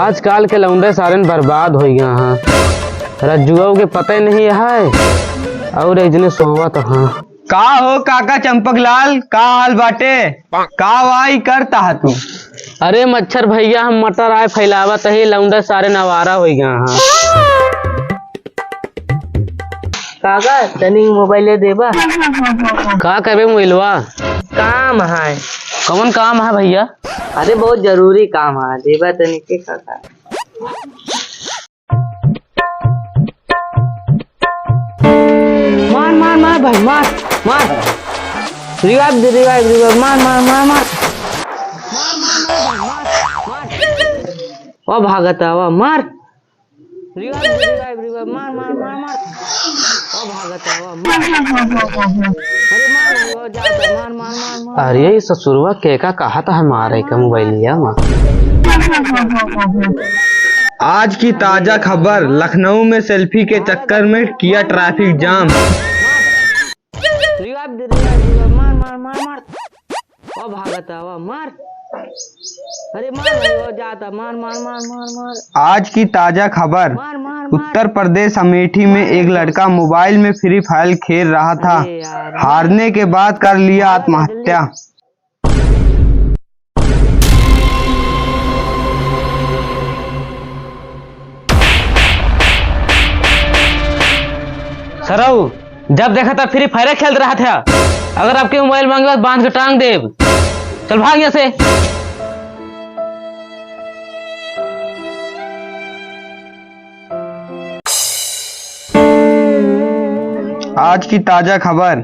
आजकल के लौंडे सारे बर्बाद हो गया हाँ। रज्जुआ के पता ही नहीं है और एक जने सोवा तो हाँ। का हो काका चंपक लाल, का हाल बाटे? का वाई करता है तू? अरे मच्छर भैया हम मटर आए फैलावा तही लौंडे सारे नवारा हो गया हाँ। काका तनी मोबाइल देबा। का करे मोबाइलवा? काम है। कौन काम है भैया? अरे बहुत जरूरी काम है, देबा तनी के काका। मार मार मार भाई मार मार रिवाइव दे रिवाइव मार मार मार मार ओ भागता वा मार रिवाइव मार मार मार मार ओ भागता वा मार अरे मार वो जाता मार मार मार। अरे ये ससुरवा के का कहा था हमारे का मोबाइल लिया मां। आज की ताजा खबर, लखनऊ में सेल्फी के चक्कर में किया ट्रैफिक जाम। मार मार मार मार ओ भागता वा मार अरे मार वो जाता मार मार मार मार मार। आज की ताजा खबर, मार मार उत्तर प्रदेश अमेठी में एक लड़का मोबाइल में फ्री फायर खेल रहा था। हारने के बाद कर लिया आत्महत्या। सरऊ जब देखा था फ्री फायर खेल रहा था। अगर आपके मोबाइल मांगे तो बांध के टांग दे। चल भाग यहाँ से। आज की ताजा खबर,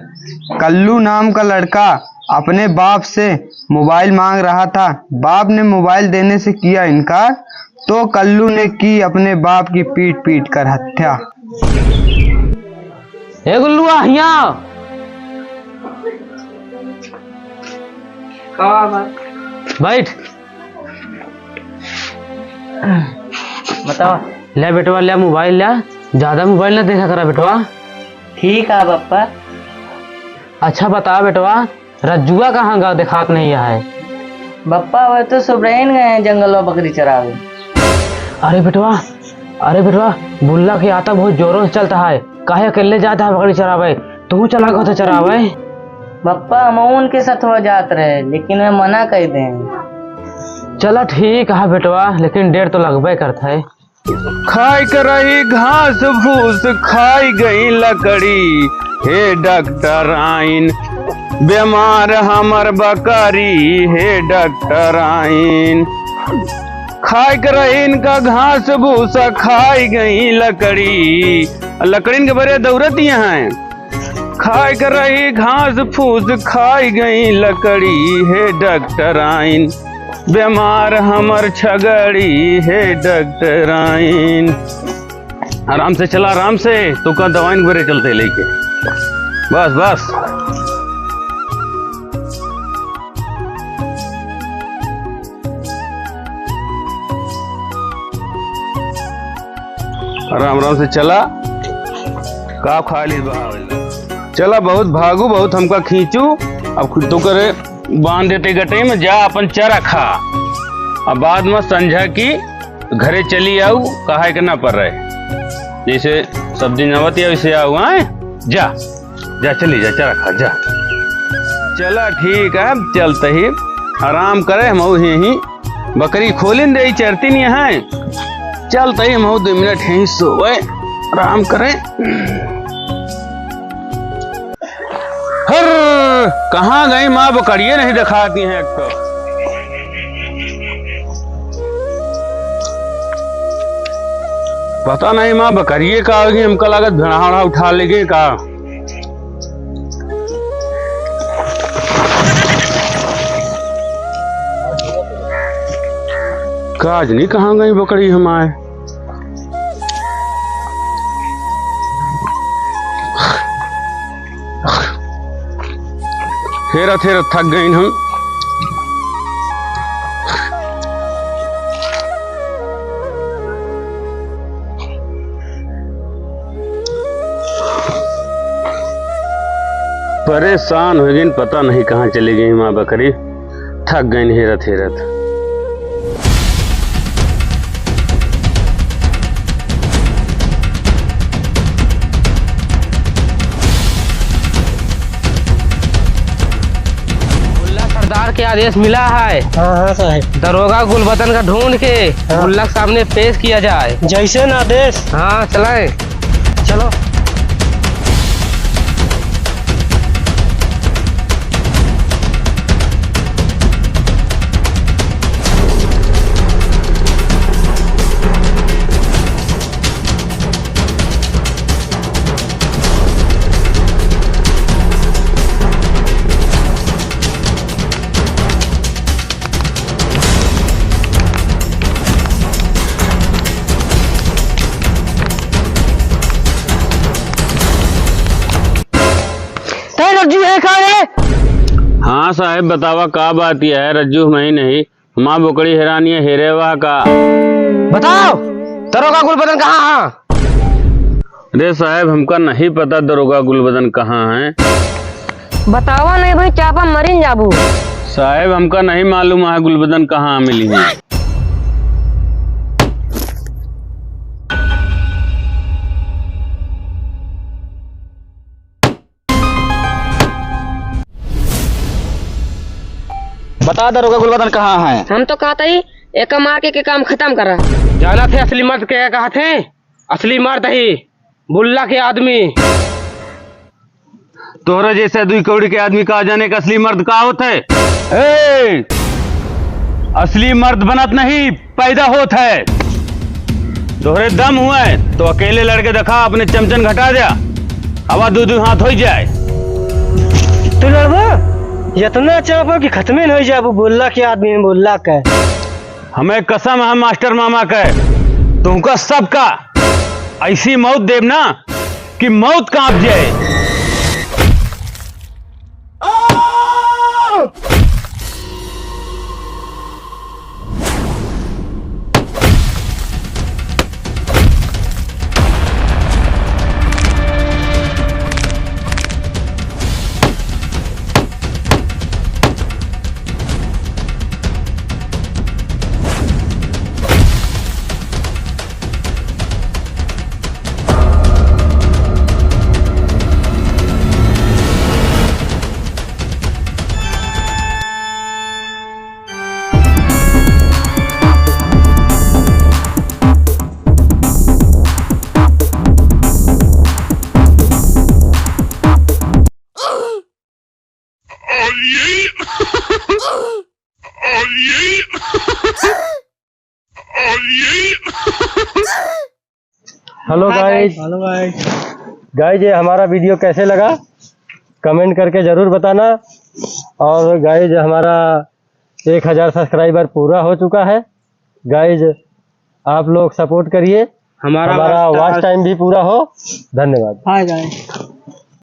कल्लू नाम का लड़का अपने बाप से मोबाइल मांग रहा था। बाप ने मोबाइल देने से किया इनकार तो कल्लू ने की अपने बाप की पीट पीट कर हत्या। ए गुल्लुआ यहाँ बैठ। बताओ। ले बेटवा ले मोबाइल ले, ज्यादा मोबाइल ना देखा करा बेटवा। ठीक है पापा। अच्छा बता बेटवा, रज्जुआ कहाँ गा दिखात नहीं है? बप्पा वो तो सुबह गए हैं जंगल में बकरी चरावे। अरे बेटवा बुल्ला के आता बहुत जोरों से चलता है। काहे अकेले जाता है बकरी चरावे? तू चला गो तो चरावे। बप्पा हम उनके साथ हो जात रहे लेकिन मैं मना कर दे। चला ठीक है बेटवा, लेकिन डेढ़ तो लगभग करता है। खाई कर रही घास फूस खाई गई लकड़ी, हे डॉक्टर आइन बीमार हमर बकरी, हे डॉक्टर आइन। खाई कर रही इनका घास भूसा खाई गई लकड़ी, लकड़ी के बड़े दौड़ती हैं। खाई कर रही घास फूस खाई गई लकड़ी, हे डॉक्टर आइन बीमार हमर छगड़ी, हे डॉक्टर आइन। आराम से चला, आराम से, तो का दवाई बरे चलते लेके। बस बस आराम आराम से चला। का खाली चला, बहुत भागू बहुत हमका खींचू। अब खुद तो करे बांध देते गटे में जा अपन चारा खा। अब बाद में संझा की घरे चली आऊ, कहा करना पड़ रहा है। जैसे सब दिन आवत या वैसे आऊ आए। जा जा चली जा, चारा खा जा। चला ठीक है, चलते ही आराम करे। हम ही बकरी खोलिन दे चरती नहीं है। चलते ही हम 2 मिनट ही सोए, आराम करें। हर कहाँ गई माँ, बकरिए नहीं दिखाती हैं एक तो। पता नहीं माँ बकरिए का होगी, हमका लागत भेड़ा उठा लेगे का। काज नहीं कहाँ गई बकरी हमारे। थेरा थक गई हम। परेशान हो गई, पता नहीं कहाँ चली गई माँ बकरी। थक गई हेरत हेरत। के आदेश मिला है। हाँ हाँ साहब। दरोगा गुलबदन का ढूंढ के मुल्ला के सामने पेश किया जाए। जैसे ना आदेश। हाँ चलाएं। चलो। रज्जू है कहाँ है? हाँ साहब बतावा का बात यह है। रज्जू मैं ही नहीं, माँ बोकड़ी हैरानी है हेरे वाह का। बताओ दरोगा गुलबदन कहाँ है? अरे साहब हमका नहीं पता दरोगा गुलबदन कहाँ है। बतावा नहीं भाई चापा मरीन जाबू। साहब हमका नहीं मालूम है गुलबदन कहाँ मिली है। बता दरोगा गुलबदन कहाँ है? हम तो कहते ही एक मार के काम खत्म करा। जाना थे असली मर्द के कहा थे? असली मर्द ही बुल्ला के आदमी। तोहरा जैसे दुई कौड़ी के आदमी का जाने का असली मर्द का होता है। ए, असली मर्द बनत नहीं पैदा होता है। तोहरे दम हुआ है तो अकेले लड़के दिखा, अपने चमचन घटा दिया, हवा दू हाथ हो जाए। तू लड़बो इतना चापो कि खत्मे नहीं जाबू। बुल्ला के आदमी में बुल्ला का। हमें कसम है मास्टर मामा का, तुमका सबका ऐसी मौत देव ना कि मौत कांप जाए। Hello guys. हेलो गाइस, ये हमारा वीडियो कैसे लगा कमेंट करके जरूर बताना। और गाइस हमारा 1000 सब्सक्राइबर पूरा हो चुका है। गाइस आप लोग सपोर्ट करिए, हमारा वॉच टाइम भी पूरा हो। धन्यवाद। Hi guys.